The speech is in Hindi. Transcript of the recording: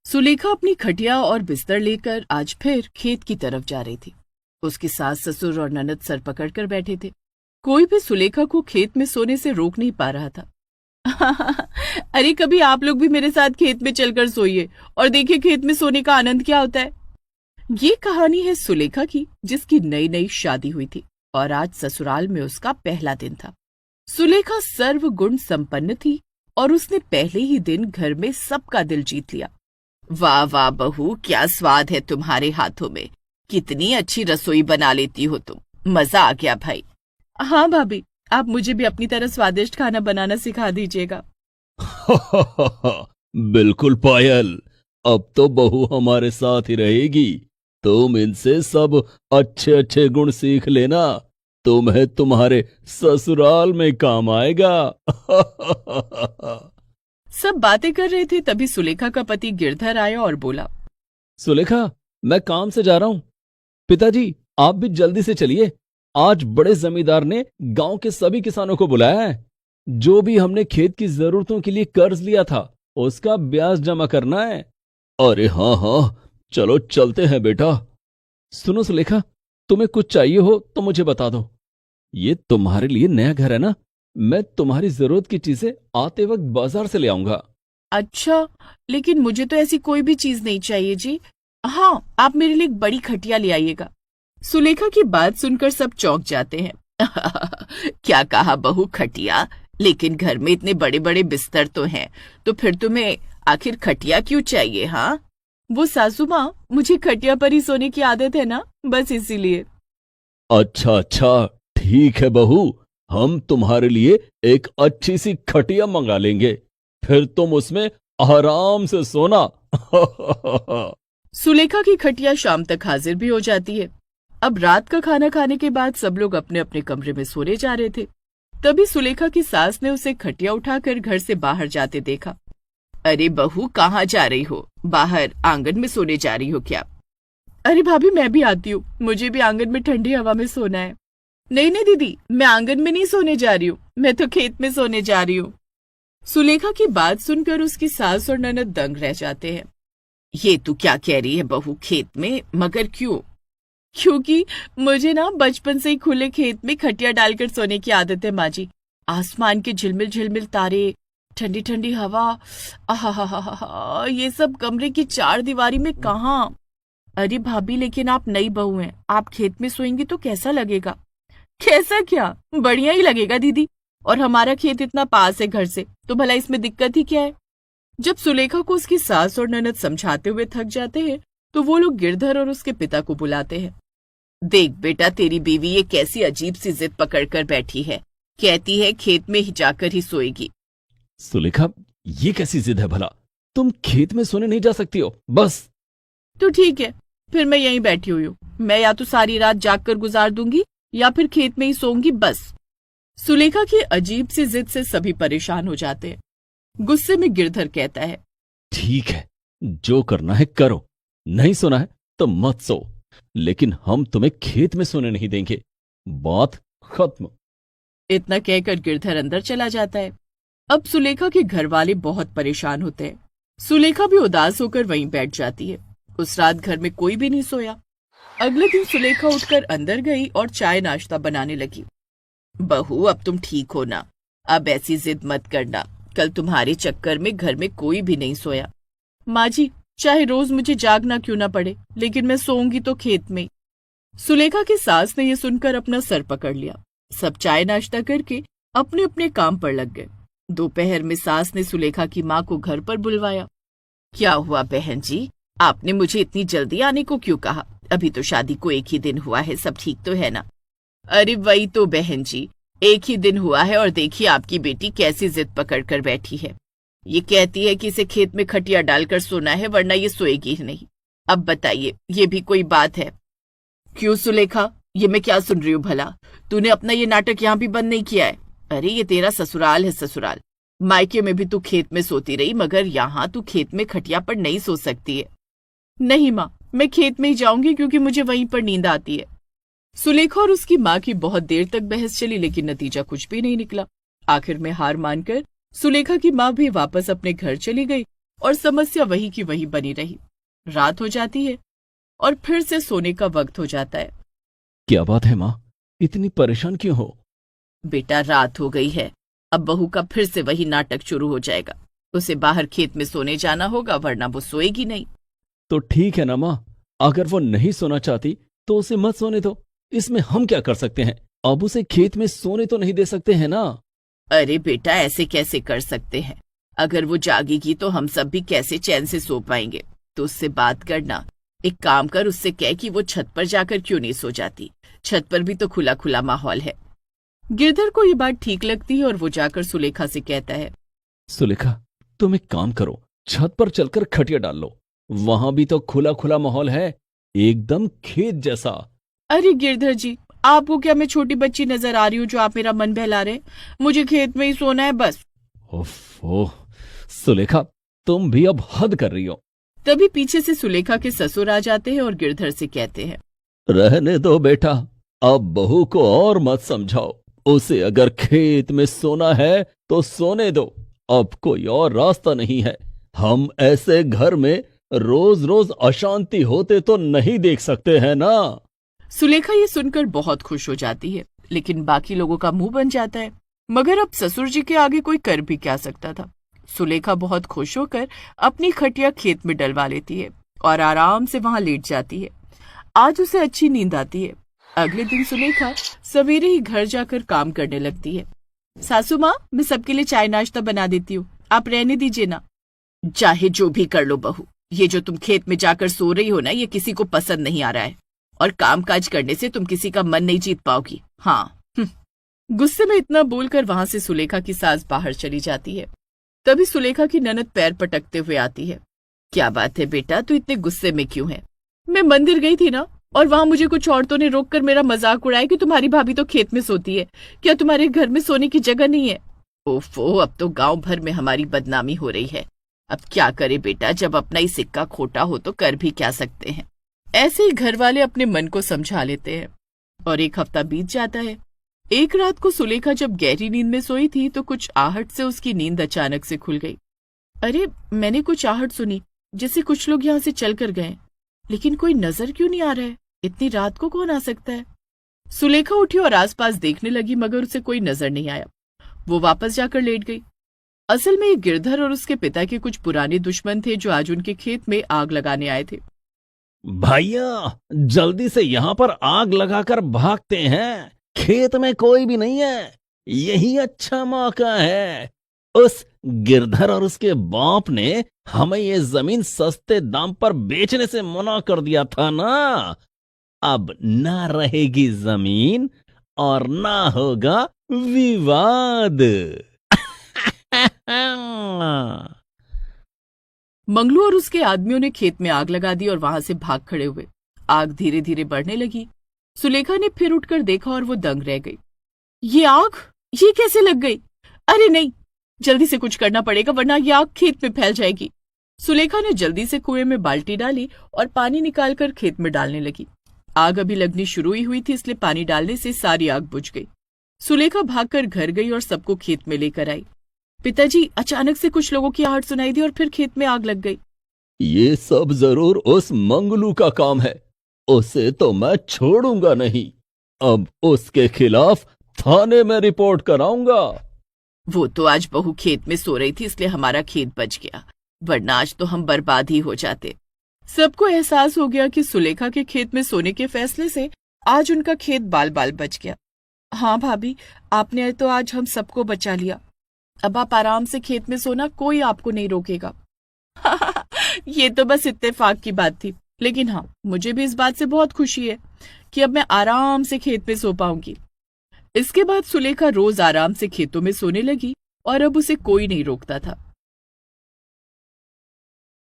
सुलेखा अपनी खटिया और बिस्तर लेकर आज फिर खेत की तरफ जा रही थी। उसकी सास ससुर और ननद सर पकड़कर बैठे थे। कोई भी सुलेखा को खेत में सोने से रोक नहीं पा रहा था। अरे कभी आप लोग भी मेरे साथ खेत में चलकर सोइए और देखिए खेत में सोने का आनंद क्या होता है। ये कहानी है सुलेखा की, जिसकी नई नई शादी हुई थी और आज ससुराल में उसका पहला दिन था। सुलेखा सर्वगुण संपन्न थी और उसने पहले ही दिन घर में सबका दिल जीत लिया। वाह वाह बहू, क्या स्वाद है तुम्हारे हाथों में, कितनी अच्छी रसोई बना लेती हो तुम, मजा आ गया भाई। हाँ भाभी, आप मुझे भी अपनी तरह स्वादिष्ट खाना बनाना सिखा दीजिएगा। बिल्कुल पायल, अब तो बहू हमारे साथ ही रहेगी। तुम इनसे सब अच्छे अच्छे गुण सीख लेना, तुम्हें तुम्हारे ससुराल में काम आएगा। सब बातें कर रहे थे, तभी सुलेखा का पति गिरधर आया और बोला, सुलेखा, मैं काम से जा रहा हूं। पिताजी, आप भी जल्दी से चलिए। आज बड़े जमींदार ने गांव के सभी किसानों को बुलाया है। जो भी हमने खेत की जरूरतों के लिए कर्ज लिया था, उसका ब्याज जमा करना है। अरे हाँ हाँ, चलो चलते हैं बेटा। सुनो सुलेखा, तुम्हें कुछ चाहिए हो तो मुझे बता दो। ये तुम्हारे लिए नया घर है ना, मैं तुम्हारी जरूरत की चीजें आते वक्त बाजार से ले आऊंगा। अच्छा, लेकिन मुझे तो ऐसी कोई भी चीज नहीं चाहिए जी। हाँ, आप मेरे लिए एक बड़ी खटिया ले आइएगा। सुलेखा की बात सुनकर सब चौंक जाते हैं। क्या कहा बहू, खटिया? लेकिन घर में इतने बड़े बड़े बिस्तर तो हैं, तो फिर तुम्हें आखिर खटिया क्यों चाहिए? हाँ, वो सासू माँ, मुझे खटिया पर ही सोने की आदत है ना, बस इसीलिए। अच्छा अच्छा, ठीक है बहू, हम तुम्हारे लिए एक अच्छी सी खटिया मंगा लेंगे, फिर तुम उसमें आराम से सोना। सुलेखा की खटिया शाम तक हाजिर भी हो जाती है। अब रात का खाना खाने के बाद सब लोग अपने अपने कमरे में सोने जा रहे थे। तभी सुलेखा की सास ने उसे खटिया उठाकर घर से बाहर जाते देखा। अरे बहू, कहाँ जा रही हो? बाहर आंगन में सोने जा रही हो क्या? अरे भाभी, मैं भी आती हूँ, मुझे भी आंगन में ठंडी हवा में सोना है। नहीं नहीं दीदी, मैं आंगन में नहीं सोने जा रही हूँ, मैं तो खेत में सोने जा रही हूँ। सुलेखा की बात सुनकर उसकी सास और ननद दंग रह जाते हैं। ये तू क्या कह रही है बहू, खेत में? मगर क्यों? क्योंकि मुझे ना बचपन से ही खुले खेत में खटिया डालकर सोने की आदत है माँ जी। आसमान के झिलमिल झिलमिल तारे, ठंडी ठंडी हवा, आहा, ये सब कमरे की चार दीवारी में कहाँ। अरे भाभी, लेकिन आप नई बहू हैं, आप खेत में सोएंगी तो कैसा लगेगा? कैसा क्या, बढ़िया ही लगेगा दीदी। और हमारा खेत इतना पास है घर से, तो भला इसमें दिक्कत ही क्या है? जब सुलेखा को उसकी सास और ननद समझाते हुए थक जाते हैं, तो वो लोग गिरधर और उसके पिता को बुलाते हैं। देख बेटा, तेरी बीवी ये कैसी अजीब सी जिद पकड़ कर बैठी है, कहती है खेत में ही जाकर ही सोएगी। सुलेखा, ये कैसी जिद है भला? तुम खेत में सोने नहीं जा सकती हो, बस। तो ठीक है, फिर मैं यहीं बैठी हुई हूँ। मैं या तो सारी रात जागकर गुजार दूंगी या फिर खेत में ही सोऊंगी, बस। सुलेखा की अजीब सी जिद से सभी परेशान हो जाते हैं। गुस्से में गिरधर कहता है, ठीक है, जो करना है करो, नहीं सोना है तो मत सो, लेकिन हम तुम्हें खेत में सोने नहीं देंगे, बात खत्म। इतना कहकर गिरधर अंदर चला जाता है। अब सुलेखा के घर वाले बहुत परेशान होते हैं। सुलेखा भी उदास होकर वहीं बैठ जाती है। उस रात घर में कोई भी नहीं सोया। अगले दिन सुलेखा उठकर अंदर गई और चाय नाश्ता बनाने लगी। बहू, अब तुम ठीक हो ना? अब ऐसी जिद मत करना, कल तुम्हारे चक्कर में घर में कोई भी नहीं सोया। माँ जी, चाहे रोज मुझे जागना क्यों ना पड़े, लेकिन मैं सोऊंगी तो खेत में। सुलेखा की सास ने यह सुनकर अपना सर पकड़ लिया। सब चाय नाश्ता करके अपने अपने काम पर लग गए। दोपहर में सास ने सुलेखा की माँ को घर पर बुलवाया। क्या हुआ बहन जी, आपने मुझे इतनी जल्दी आने को क्यों कहा? अभी तो शादी को एक ही दिन हुआ है, सब ठीक तो है ना? अरे वही तो बहन जी, एक ही दिन हुआ है और देखिए आपकी बेटी कैसी जिद पकड़ कर बैठी है। ये कहती है कि इसे खेत में खटिया डालकर सोना है, वरना ये सोएगी ही नहीं। अब बताइए, ये भी कोई बात है? क्यों सुलेखा, ये मैं क्या सुन रही हूँ भला? तूने अपना ये नाटक यहाँ भी बंद नहीं किया है? अरे ये तेरा ससुराल है, ससुराल। मायके में भी तू खेत में सोती रही, मगर यहाँ तू खेत में खटिया पर नहीं सो सकती है। नहीं माँ, मैं खेत में ही जाऊंगी, क्योंकि मुझे वहीं पर नींद आती है। सुलेखा और उसकी माँ की बहुत देर तक बहस चली, लेकिन नतीजा कुछ भी नहीं निकला। आखिर में हार मानकर सुलेखा की माँ भी वापस अपने घर चली गई और समस्या वही की वही बनी रही। रात हो जाती है और फिर से सोने का वक्त हो जाता है। क्या बात है माँ, इतनी परेशान क्यों हो? बेटा, रात हो गई है, अब बहू का फिर से वही नाटक शुरू हो जाएगा। उसे बाहर खेत में सोने जाना होगा, वरना वो सोएगी नहीं। तो ठीक है ना माँ, अगर वो नहीं सोना चाहती तो उसे मत सोने दो। इसमें हम क्या कर सकते हैं? अब उसे खेत में सोने तो नहीं दे सकते हैं ना। अरे बेटा, ऐसे कैसे कर सकते हैं? अगर वो जागेगी तो हम सब भी कैसे चैन से सो पाएंगे? तो उससे बात करना। एक काम कर, उससे कह कि वो छत पर जाकर क्यों नहीं सो जाती। छत पर भी तो खुला खुला माहौल है। गिरधर को ये बात ठीक लगती है और वो जाकर सुलेखा से कहता है, सुलेखा, तुम एक काम करो, छत पर चलकर खटिया डाल लो। वहां भी तो खुला खुला माहौल है, एकदम खेत जैसा। अरे गिरधर जी, आपको क्या मैं छोटी बच्ची नजर आ रही हूँ जो आप मेरा मन बहला रहे? मुझे खेत में ही सोना है बस। ओह सुलेखा, तुम भी अब हद कर रही हो। तभी पीछे से सुलेखा के ससुर आ जाते हैं और गिरधर से कहते हैं, रहने दो बेटा, अब बहू को और मत समझाओ। उसे अगर खेत में सोना है तो सोने दो, अब कोई और रास्ता नहीं है। हम ऐसे घर में रोज रोज अशांति होते तो नहीं देख सकते हैं ना। सुलेखा ये सुनकर बहुत खुश हो जाती है, लेकिन बाकी लोगों का मुंह बन जाता है। मगर अब ससुर जी के आगे कोई कर भी क्या सकता था। सुलेखा बहुत खुश होकर अपनी खटिया खेत में डलवा लेती है और आराम से वहां लेट जाती है। आज उसे अच्छी नींद आती है। अगले दिन सुलेखा सवेरे ही घर जाकर काम करने लगती है। सासू माँ, मैं सबके लिए चाय नाश्ता बना देती हूँ, आप रहने दीजिए ना। चाहे जो भी कर लो बहू, ये जो तुम खेत में जाकर सो रही हो ना, ये किसी को पसंद नहीं आ रहा है। और काम काज करने से तुम किसी का मन नहीं जीत पाओगी। हाँ। गुस्से में इतना बोलकर वहां से सुलेखा की सास बाहर चली जाती है। तभी सुलेखा की ननद पैर पटकते हुए आती है। क्या बात है बेटा, तू इतने गुस्से में क्यों है? मैं मंदिर गई थी ना, और वहां मुझे कुछ औरतों ने रोककर मेरा मजाक उड़ाया कि तुम्हारी भाभी तो खेत में सोती है, क्या तुम्हारे घर में सोने की जगह नहीं है? ओफो, अब तो गांव भर में हमारी बदनामी हो रही है। अब क्या करे बेटा, जब अपना ही सिक्का खोटा हो तो कर भी क्या सकते हैं। ऐसे ही घर वाले अपने मन को समझा लेते हैं। और एक हफ्ता बीत जाता है। एक रात को सुलेखा जब गहरी नींद में सोई थी तो कुछ आहट से उसकी नींद अचानक से खुल गई। अरे, मैंने कुछ आहट सुनी, जैसे कुछ लोग यहाँ से चल कर गए, लेकिन कोई नजर क्यों नहीं आ रहा है? इतनी रात को कौन आ सकता है? सुलेखा उठी और आसपास देखने लगी, मगर उसे कोई नजर नहीं आया। वो वापस जाकर लेट गई। असल में ये गिरधर और उसके पिता के कुछ पुराने दुश्मन थे जो आज उनके खेत में आग लगाने आए थे। भैया, जल्दी से यहाँ पर आग लगाकर भागते हैं, खेत में कोई भी नहीं है, यही अच्छा मौका है। उस गिरधर और उसके बाप ने हमें ये जमीन सस्ते दाम पर बेचने से मना कर दिया था ना। अब ना रहेगी जमीन और ना होगा विवाद। मंगलू और उसके आदमियों ने खेत में आग लगा दी और वहां से भाग खड़े हुए। आग धीरे धीरे बढ़ने लगी। सुलेखा ने फिर उठकर देखा और वो दंग रह गई। ये आग, ये कैसे लग गई? अरे नहीं, जल्दी से कुछ करना पड़ेगा वरना ये आग खेत में फैल जाएगी। सुलेखा ने जल्दी से कुएं में बाल्टी डाली और पानी निकालकर खेत में डालने लगी। आग अभी लगनी शुरू ही हुई थी, इसलिए पानी डालने से सारी आग बुझ गई। सुलेखा भागकर घर गई और सबको खेत में लेकर आई। पिताजी, अचानक से कुछ लोगों की आहट सुनाई दी और फिर खेत में आग लग गई। ये सब जरूर उस मंगलू का काम है, उसे तो मैं छोड़ूंगा नहीं। अब उसके खिलाफ थाने में रिपोर्ट कराऊंगा। वो तो आज बहू खेत में सो रही थी, इसलिए हमारा खेत बच गया, वरना आज तो हम बर्बाद ही हो जाते। सबको एहसास हो गया कि सुलेखा के खेत में सोने के फैसले से आज उनका खेत बाल बाल बच गया। हाँ भाभी, आपने तो आज हम सबको बचा लिया। अब आप आराम से खेत में सोना, कोई आपको नहीं रोकेगा। ये तो बस इत्तेफाक की बात थी, लेकिन हाँ, मुझे भी इस बात से बहुत खुशी है कि अब मैं आराम से खेत में सो पाऊंगी। इसके बाद सुलेखा रोज आराम से खेतों में सोने लगी और अब उसे कोई नहीं रोकता था।